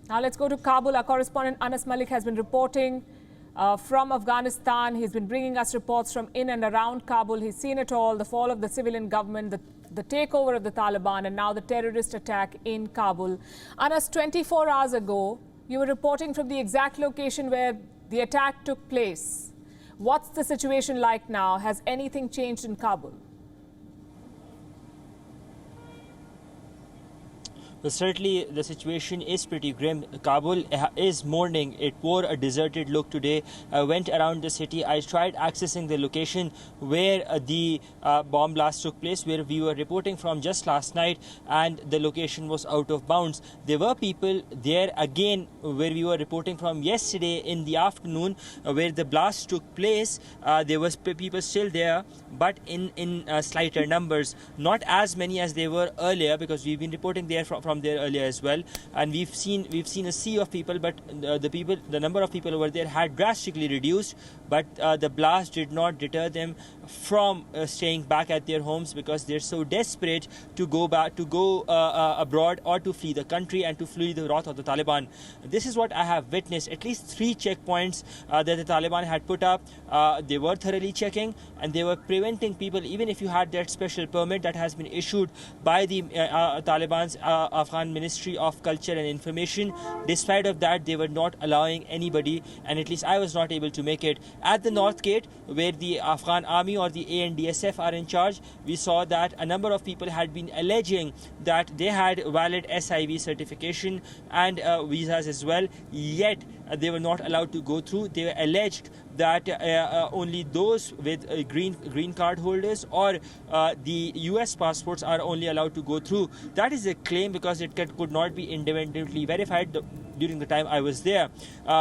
Now let's go to Kabul. Our correspondent Anas Malik has been reporting from Afghanistan. He's been bringing us reports from in and around Kabul. He's seen it all, the fall of the civilian government, the takeover of the Taliban, and now the terrorist attack in Kabul. Anas, 24 hours ago, you were reporting from the exact location where the attack took place. What's the situation like now? Has anything changed in Kabul? Well, certainly the situation is pretty grim. Kabul is mourning. It wore a deserted look today. I went around the city. I tried accessing the location where the bomb blast took place, where we were reporting from just last night, and the location was out of bounds. There were people there again where we were reporting from yesterday in the afternoon, where the blast took place. There was people still there, but in slighter numbers. Not as many as they were earlier, because we've been reporting there from there earlier as well, and we've seen a sea of people, but the number of people over there had drastically reduced. But the blast did not deter them from staying back at their homes, because they're so desperate to go abroad or to flee the country and to flee the wrath of the Taliban. This is what I have witnessed. At least 3 checkpoints that the Taliban had put up. They were thoroughly checking, and they were preventing people, even if you had that special permit that has been issued by the Taliban's Afghan Ministry of Culture and Information. Despite of that, they were not allowing anybody, and at least I was not able to make it. At the North Gate, where the Afghan Army or the ANDSF are in charge, we saw that a number of people had been alleging that they had valid SIV certification and visas as well, yet they were not allowed to go through. They alleged that only those with green card holders or the US passports are only allowed to go through. That is a claim, because it could not be independently verified during the time I was there.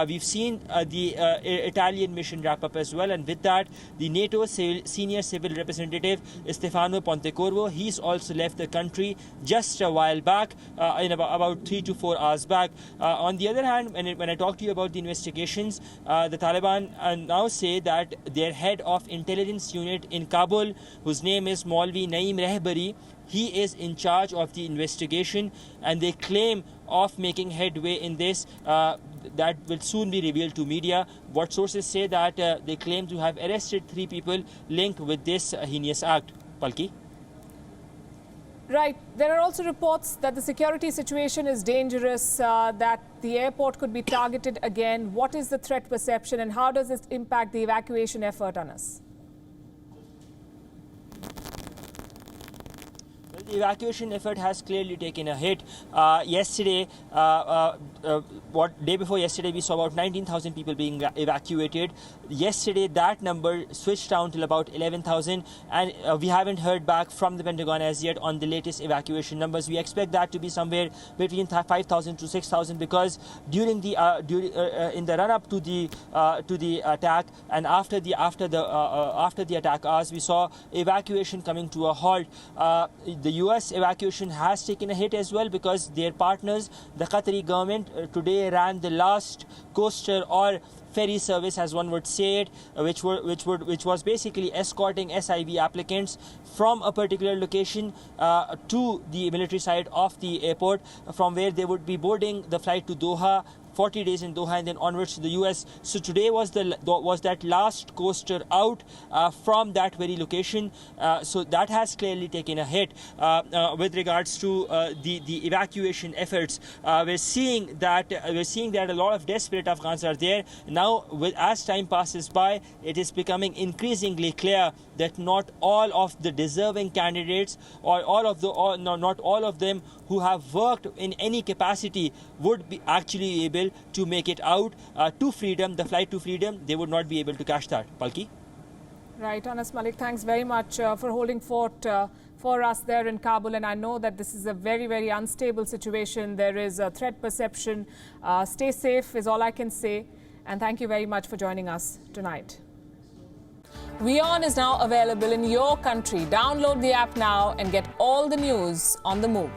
We've seen the Italian mission wrap up as well, and with that, the NATO senior civil representative Stefano Pontecorvo, he's also left the country just a while back, in about 3 to 4 hours back. On the other hand, when I talk to you about the investigations, the Taliban now say that their head of intelligence unit in Kabul, whose name is Maulvi Naeem Rehbari, he is in charge of the investigation, and they claim of making headway in this. That will soon be revealed to media. What sources say that they claim to have arrested 3 people linked with this heinous act. Palki? Right. There are also reports that the security situation is dangerous, that the airport could be targeted again. What is the threat perception, and how does this impact the evacuation effort on us? The evacuation effort has clearly taken a hit. Yesterday, day before yesterday, we saw about 19,000 people being evacuated. Yesterday, that number switched down till about 11,000, and we haven't heard back from the Pentagon as yet on the latest evacuation numbers. We expect that to be somewhere between 5,000 to 6,000, because during the in the run-up to the attack and after the attack hours, we saw evacuation coming to a halt. The US evacuation has taken a hit as well, because their partners, the Qatari government, today ran the last coaster or ferry service, as one would say it, which was basically escorting SIV applicants from a particular location to the military side of the airport, from where they would be boarding the flight to Doha. 40 days in Doha and then onwards to the US. So today was that last coaster out from that very location. So that has clearly taken a hit. With regards to the evacuation efforts, we're seeing that a lot of desperate Afghans are there. Now, as time passes by, it is becoming increasingly clear that not all of the deserving candidates, or not all of them who have worked in any capacity, would be actually able to make it out to freedom, the flight to freedom. They would not be able to catch that. Palki? Right. Anas Malik, thanks very much for holding fort for us there in Kabul. And I know that this is a very, very unstable situation. There is a threat perception. Stay safe is all I can say. And thank you very much for joining us tonight. WION is now available in your country. Download the app now and get all the news on the move.